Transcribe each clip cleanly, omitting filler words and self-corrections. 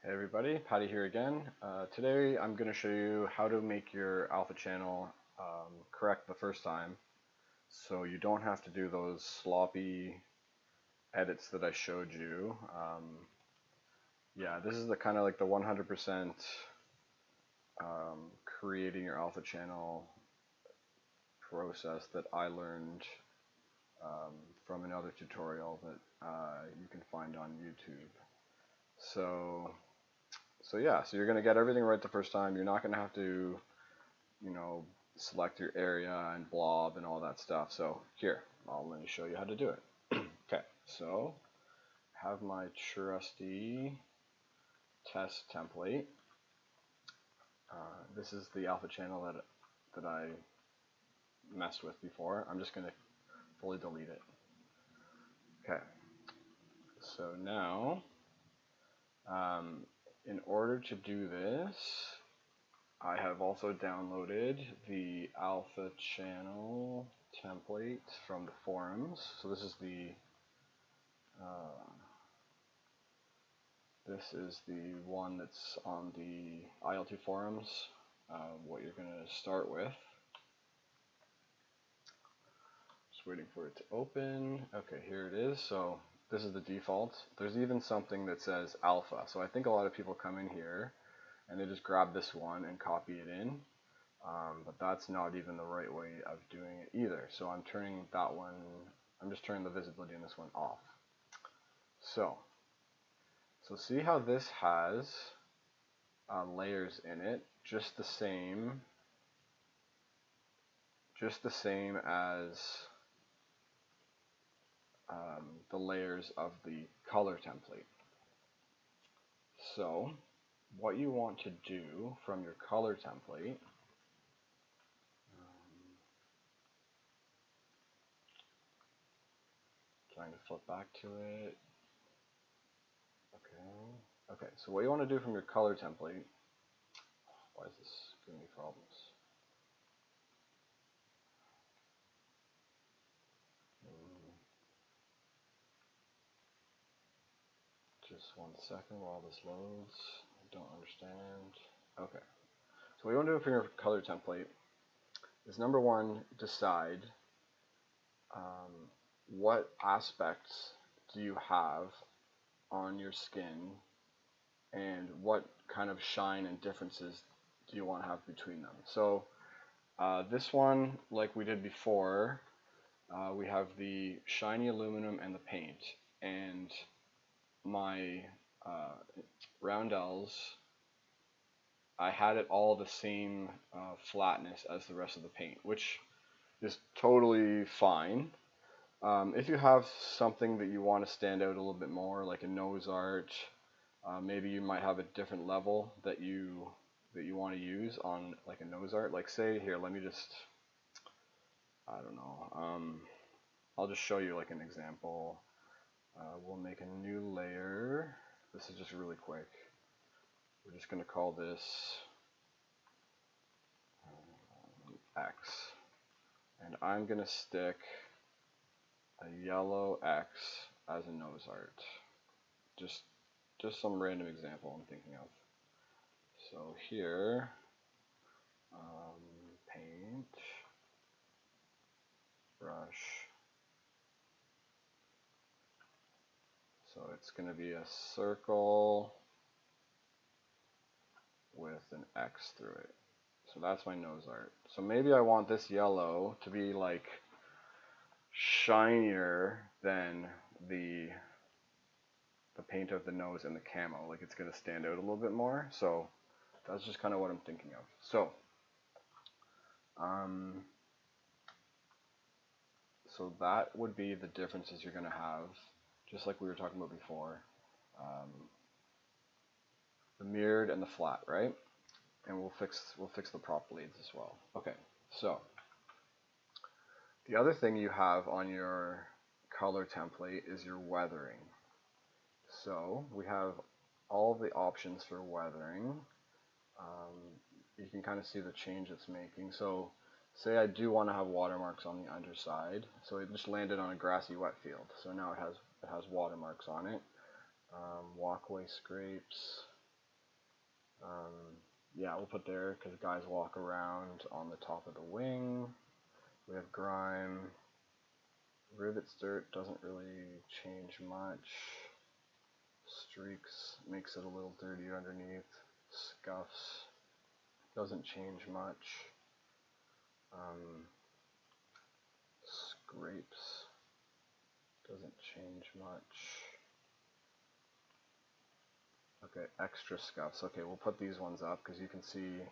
Hey everybody, Patty here again. Today I'm going to show you how to make your alpha channel correct the first time, so you don't have to do those sloppy edits that I showed you. Yeah, this is the kind of like the 100% creating your alpha channel process that I learned from another tutorial that you can find on YouTube. So yeah, so you're going to get everything right the first time. You're not going to have to, select your area and blob and all that stuff. So here, let me show you how to do it. Okay, so I have my trusty test template. This is the alpha channel that I messed with before. I'm just going to fully delete it. Okay, so now in order to do this, I have also downloaded the alpha channel template from the forums. So this is the one that's on the IL2 forums. What you're going to start with. Just waiting for it to open. Okay, here it is. So this is the default. There's even something that says alpha. So I think a lot of people come in here and they just grab this one and copy it in. But that's not even the right way of doing it either. So I'm just turning the visibility in this one off. So see how this has layers in it, just the same as the layers of the color template. So what you want to do from your color template, trying to flip back to it. Okay, so what you want to do from your color template, why is this giving me problems? Just 1 second while this loads. I don't understand. Okay, so what you want to do for your color template is, number one, decide what aspects do you have on your skin and what kind of shine and differences do you want to have between them. So this one, like we did before, we have the shiny aluminum and the paint, and my roundels, I had it all the same flatness as the rest of the paint, which is totally fine. If you have something that you want to stand out a little bit more, like a nose art, maybe you might have a different level that you want to use on like a nose art. Like say here, let me just, I don't know, I'll just show you like an example. We'll make a new layer. This is just really quick. We're just going to call this X, and I'm going to stick a yellow X as a nose art. Just some random example I'm thinking of. So here, paint, brush. So it's going to be a circle with an X through it. So that's my nose art. So maybe I want this yellow to be like shinier than the paint of the nose and the camo. Like it's going to stand out a little bit more. So that's just kind of what I'm thinking of. So that would be the differences you're going to have, just like we were talking about before. The mirrored and the flat, right? And we'll fix the prop blades as well. Okay, so the other thing you have on your color template is your weathering. So we have all the options for weathering. You can kind of see the change it's making. So say I do want to have watermarks on the underside. So it just landed on a grassy wet field. So now it has watermarks on it. Walkway scrapes. Yeah, we'll put there because guys walk around on the top of the wing. We have grime. Rivets dirt doesn't really change much. Streaks makes it a little dirtier underneath. Scuffs doesn't change much. Scrapes doesn't change much. Okay, extra scuffs. Okay, we'll put these ones up because you can see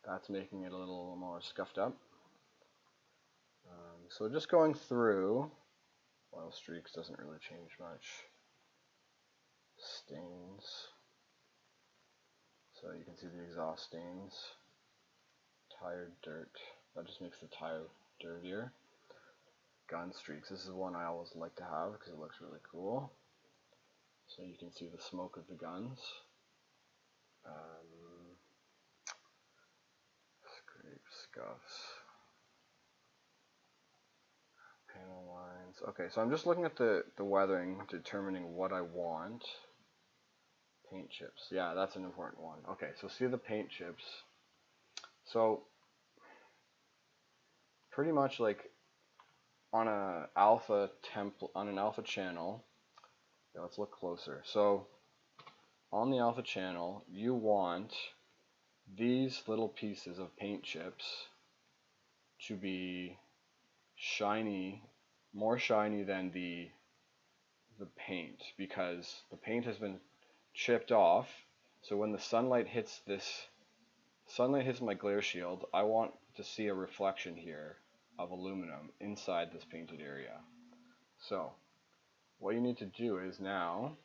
that's making it a little more scuffed up. So just going through, oil streaks doesn't really change much. Stains. So you can see the exhaust stains. Tire dirt. That just makes the tire dirtier. Gun streaks. This is one I always like to have because it looks really cool. So you can see the smoke of the guns. Scrape, scuffs. Panel lines. Okay, so I'm just looking at the weathering, determining what I want. Paint chips. Yeah, that's an important one. Okay, so see the paint chips. So pretty much like on an alpha channel. Yeah, let's look closer. So on the alpha channel, you want these little pieces of paint chips to be shiny, more shiny than the paint, because the paint has been chipped off. So when the sunlight hits my glare shield, I want to see a reflection here of aluminum inside this painted area. So what you need to do is now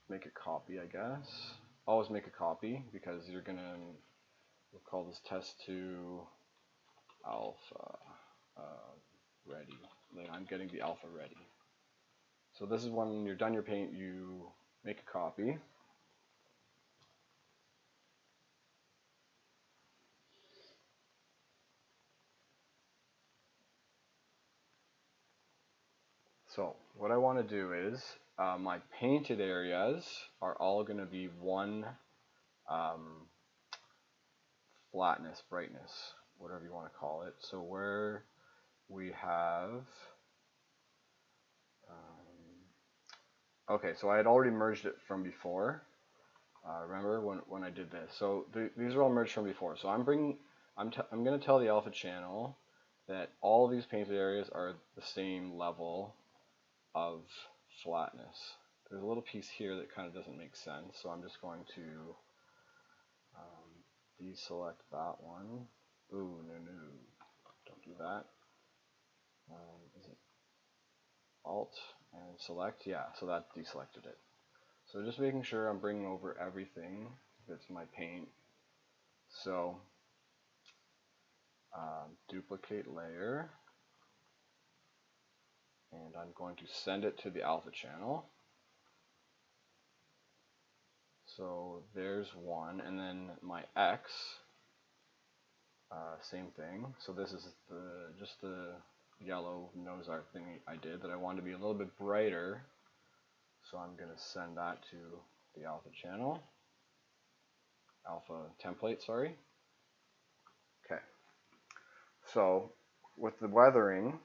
make a copy, I guess. Always make a copy because we'll call this test 2 alpha ready. Like I'm getting the alpha ready. So this is when you're done your paint, you make a copy. So what I want to do is my painted areas are all going to be one flatness, brightness, whatever you want to call it. So where we have okay, so I had already merged it from before. Remember when I did this? So these are all merged from before. So I'm going to tell the alpha channel that all of these painted areas are the same level of flatness. There's a little piece here that kind of doesn't make sense, so I'm just going to deselect that one. Ooh, no, don't do that. Is it Alt and select? Yeah, so that deselected it. So just making sure I'm bringing over everything that's my paint. So duplicate layer, and I'm going to send it to the alpha channel. So there's one, and then my X, same thing. So this is just the yellow nose art thing I did that I wanted to be a little bit brighter. So I'm going to send that to the alpha channel, alpha template, sorry. Okay. So with the weathering,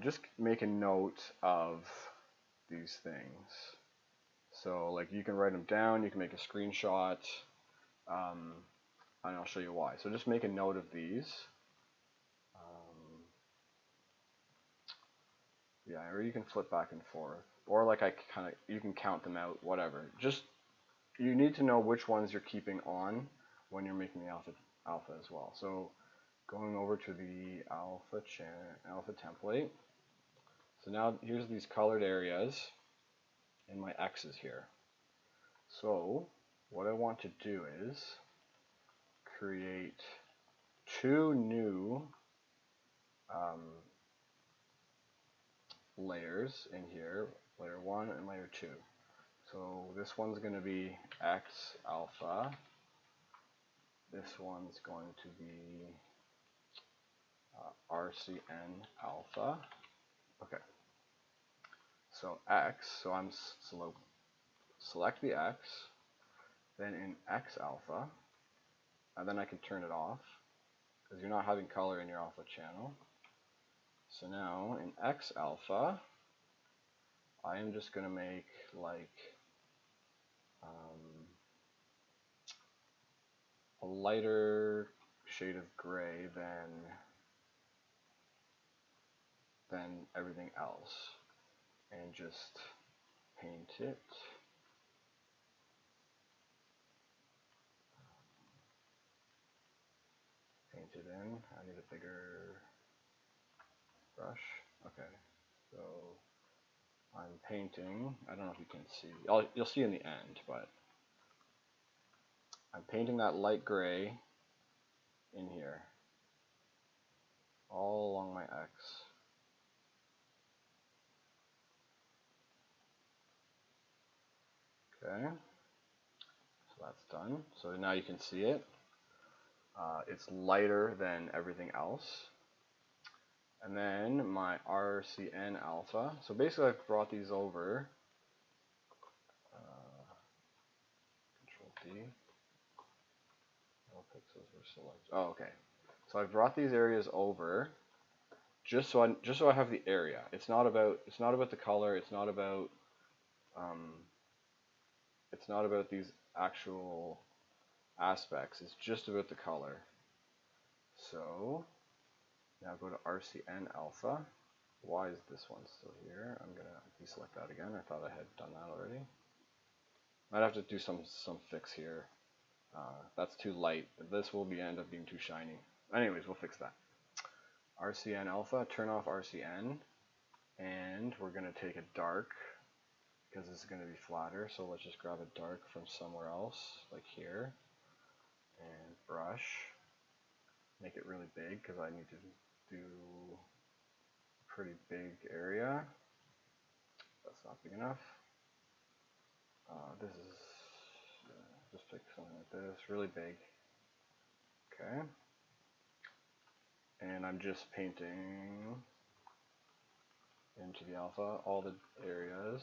just make a note of these things. So like you can write them down, you can make a screenshot, and I'll show you why. So just make a note of these. Yeah, or you can flip back and forth, or like you can count them out, whatever. Just you need to know which ones you're keeping on when you're making the alpha as well. So going over to the alpha template. So now here's these colored areas and my X's here. So what I want to do is create 2 new layers in here, layer 1 and layer 2. So this one's going to be X alpha. This one's going to be RCN alpha. Okay. So X, so I'm select the X, then in X alpha, and then I can turn it off because you're not having color in your alpha channel. So now in X alpha, I am just going to make like a lighter shade of gray than everything else, and just paint it. Paint it in. I need a bigger brush. Okay, so I'm painting. I don't know if you can see. You'll see in the end, but I'm painting that light gray in here, all along my X. Okay, so that's done. So now you can see it. It's lighter than everything else. And then my RCN alpha. So basically I've brought these over. Control D. All pixels were selected. Oh, okay. So I've brought these areas over just so I have the area. It's not about the color. It's not about these actual aspects. It's just about the color. So now go to RCN alpha. Why is this one still here? I'm gonna deselect that again. I thought I had done that already. Might have to do some fix here. That's too light. This will end up being too shiny. Anyways, we'll fix that. RCN alpha, turn off RCN, and we're gonna take a dark because this is gonna be flatter. So let's just grab a dark from somewhere else, like here, and brush. Make it really big because I need to do a pretty big area. That's not big enough. This is just pick something like this, really big. Okay. And I'm just painting into the alpha all the areas.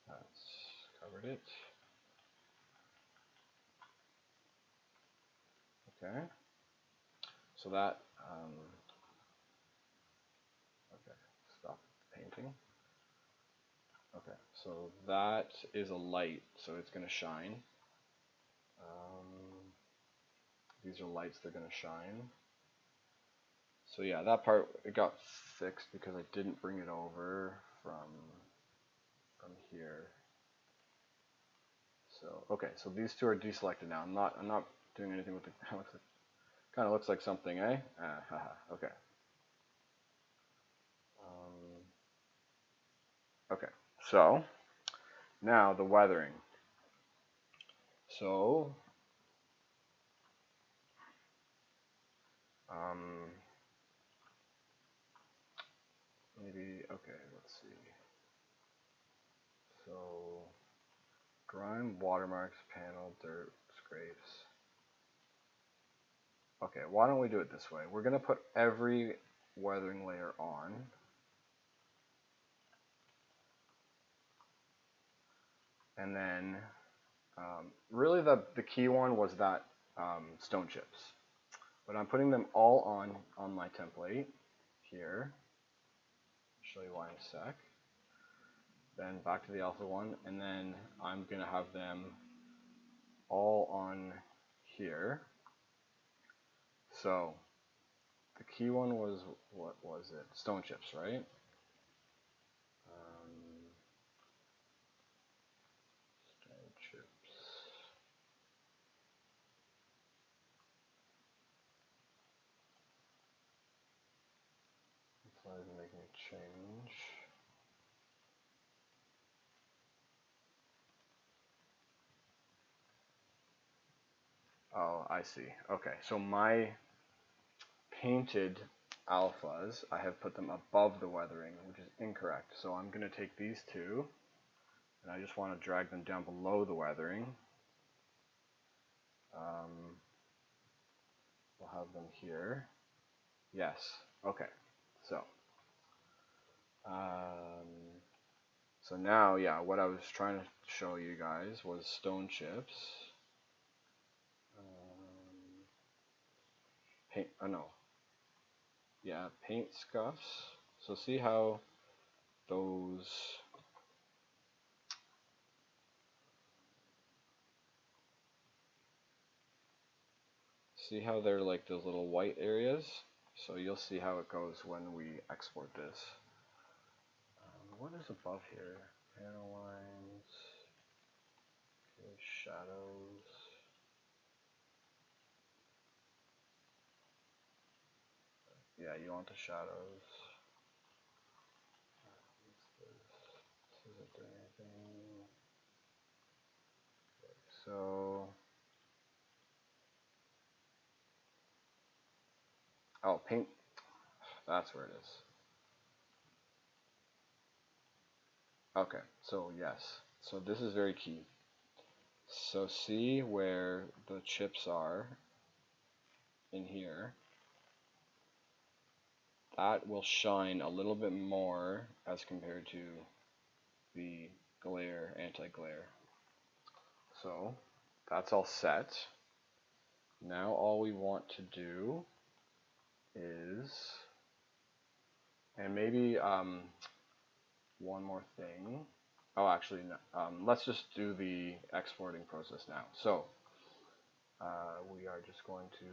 That's covered it. Okay. So that, okay, stop painting. Okay, so that is a light, so it's going to shine. These are lights, they're going to shine. So yeah, that part, it got fixed because I didn't bring it over from here. So okay, so these two are deselected now. I'm not doing anything with the. Kind of looks like something, eh? Okay. Okay. So now the weathering. So maybe okay. Let's see. So grime, watermarks, panel, dirt, scrapes. Okay, why don't we do it this way? We're going to put every weathering layer on. And then really the key one was that stone chips. But I'm putting them all on my template here. I'll show you why in a sec. Then back to the alpha one, and then I'm going to have them all on here. So the key one was, what was it? Stone chips, right? Stone chips. It's not even making a change. Oh, I see. Okay, so my painted alphas, I have put them above the weathering, which is incorrect. So I'm going to take these two, and I just want to drag them down below the weathering. We'll have them here. Yes. Okay. So So now, yeah, what I was trying to show you guys was stone chips. Paint, oh no, yeah, paint scuffs. So see how those, see how they're like those little white areas? So you'll see how it goes when we export this. What is above here? Panel lines, okay, shadows. Yeah, you want the shadows. This isn't doing anything. Okay, so, oh, paint, that's where it is. Okay, so yes, so this is very key. So see where the chips are in here. That will shine a little bit more as compared to the glare, anti-glare. So that's all set. Now all we want to do is, and maybe one more thing. Oh, actually, no, let's just do the exporting process now. So we are just going to,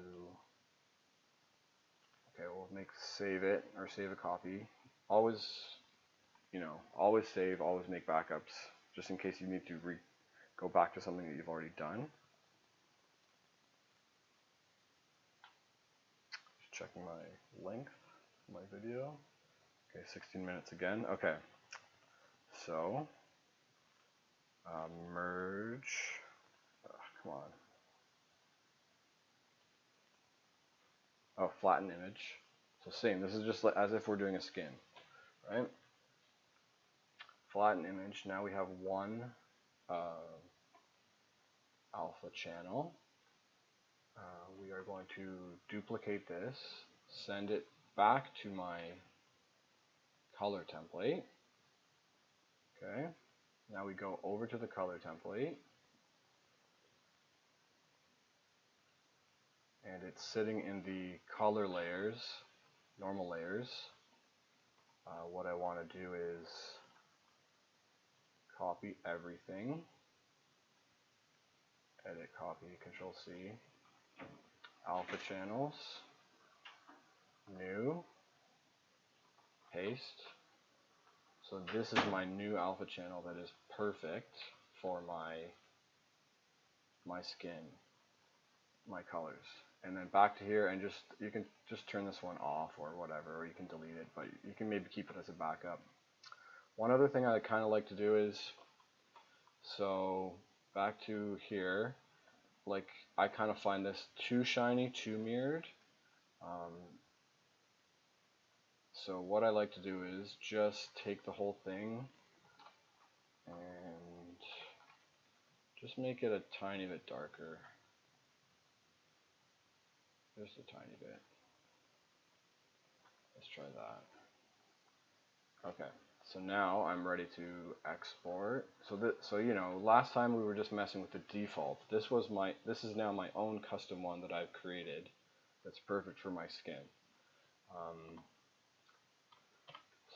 okay, we'll save it or save a copy. Always, always save, always make backups, just in case you need to go back to something that you've already done. Just checking my length, my video. Okay, 16 minutes again. Okay, so merge. Come on. Oh, flatten image. So same. This is just as if we're doing a skin, right? Flatten image. Now we have one alpha channel. We are going to duplicate this, send it back to my color template. Okay. Now we go over to the color template, and it's sitting in the color layers, normal layers. What I want to do is copy everything, edit, copy, Control C, alpha channels, new, paste. So this is my new alpha channel that is perfect for my skin, my colors. And then back to here, and you can just turn this one off or whatever, or you can delete it, but you can maybe keep it as a backup. One other thing I kind of like to do is, so back to here, like I kind of find this too shiny, too mirrored. So what I like to do is just take the whole thing and just make it a tiny bit darker. Just a tiny bit. Let's try that. Okay, so now I'm ready to export. So last time we were just messing with the default. This is now my own custom one that I've created. That's perfect for my skin.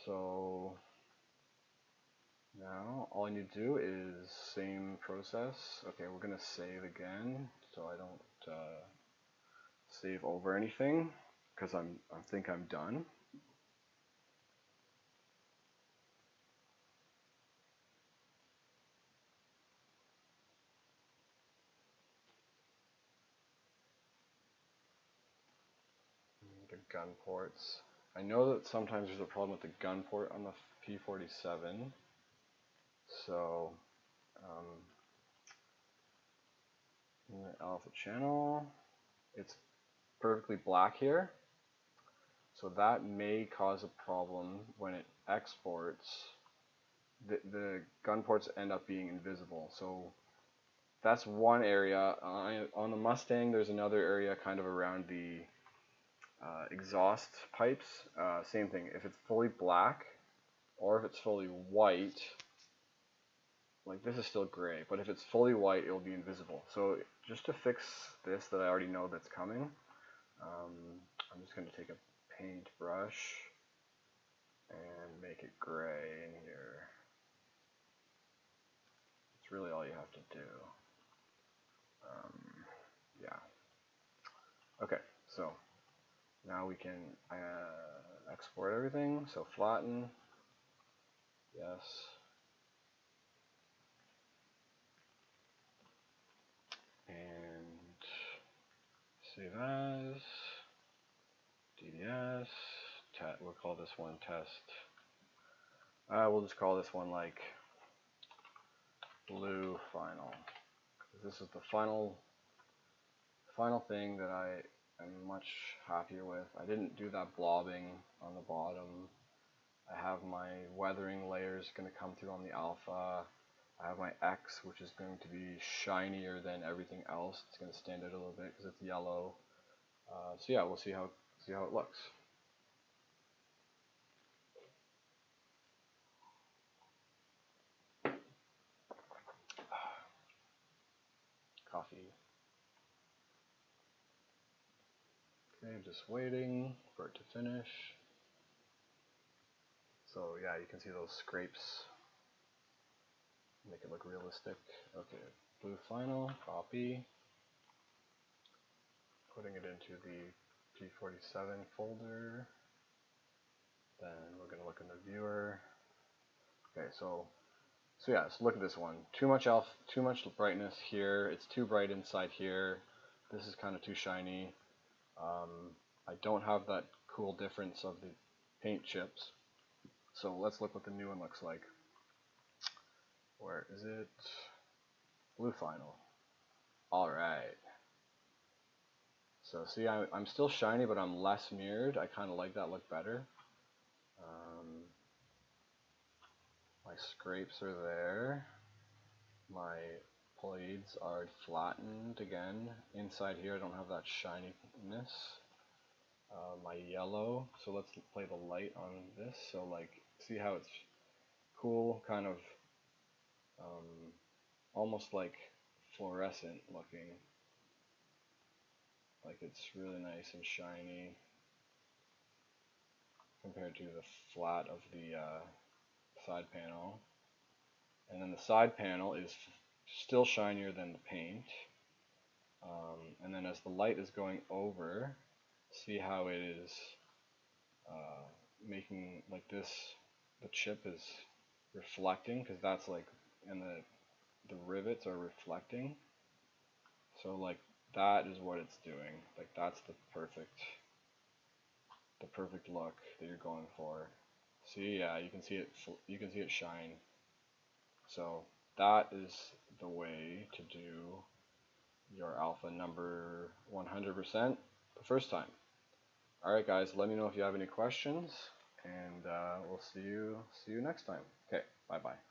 So now all I need to do is same process. Okay, we're gonna save again, so I don't save over anything, because I think I'm done. The gun ports. I know that sometimes there's a problem with the gun port on the P47. So in the alpha channel, it's perfectly black here. So that may cause a problem when it exports. The gun ports end up being invisible. So that's one area. On the Mustang, there's another area kind of around the exhaust pipes. Same thing. If it's fully black, or if it's fully white, like this is still gray, but if it's fully white, it'll be invisible. So just to fix this that I already know that's coming, I'm just going to take a paint brush and make it gray in here. It's really all you have to do. Yeah. Okay, so now we can export everything. So flatten, yes. And save as, DDS, we'll call this one test. We'll just call this one like blue final. This is the final thing that I am much happier with. I didn't do that blobbing on the bottom. I have my weathering layers going to come through on the alpha. I have my X, which is going to be shinier than everything else. It's going to stand out a little bit because it's yellow. So yeah, we'll see how it looks. Coffee. Okay, just waiting for it to finish. So yeah, you can see those scrapes. Make it look realistic. Okay, blue final, copy. Putting it into the P47 folder. Then we're going to look in the viewer. Okay, so yeah, so look at this one. Too much brightness here. It's too bright inside here. This is kind of too shiny. I don't have that cool difference of the paint chips. So let's look what the new one looks like. Where is it? Blue final. Alright. So see, I'm still shiny, but I'm less mirrored. I kind of like that look better. My scrapes are there. My blades are flattened again. Inside here I don't have that shininess. My yellow, so let's play the light on this. So like, see how it's cool, kind of almost like fluorescent looking. Like it's really nice and shiny compared to the flat of the side panel. And then the side panel is still shinier than the paint. And then as the light is going over, see how it is making like this, the chip is reflecting, because that's like, and the rivets are reflecting. So like that is what it's doing. Like that's the perfect look that you're going for. See, yeah, you can see it shine. So that is the way to do your alpha number 100% the first time. Alright guys, let me know if you have any questions, and we'll see you next time. Okay, bye bye.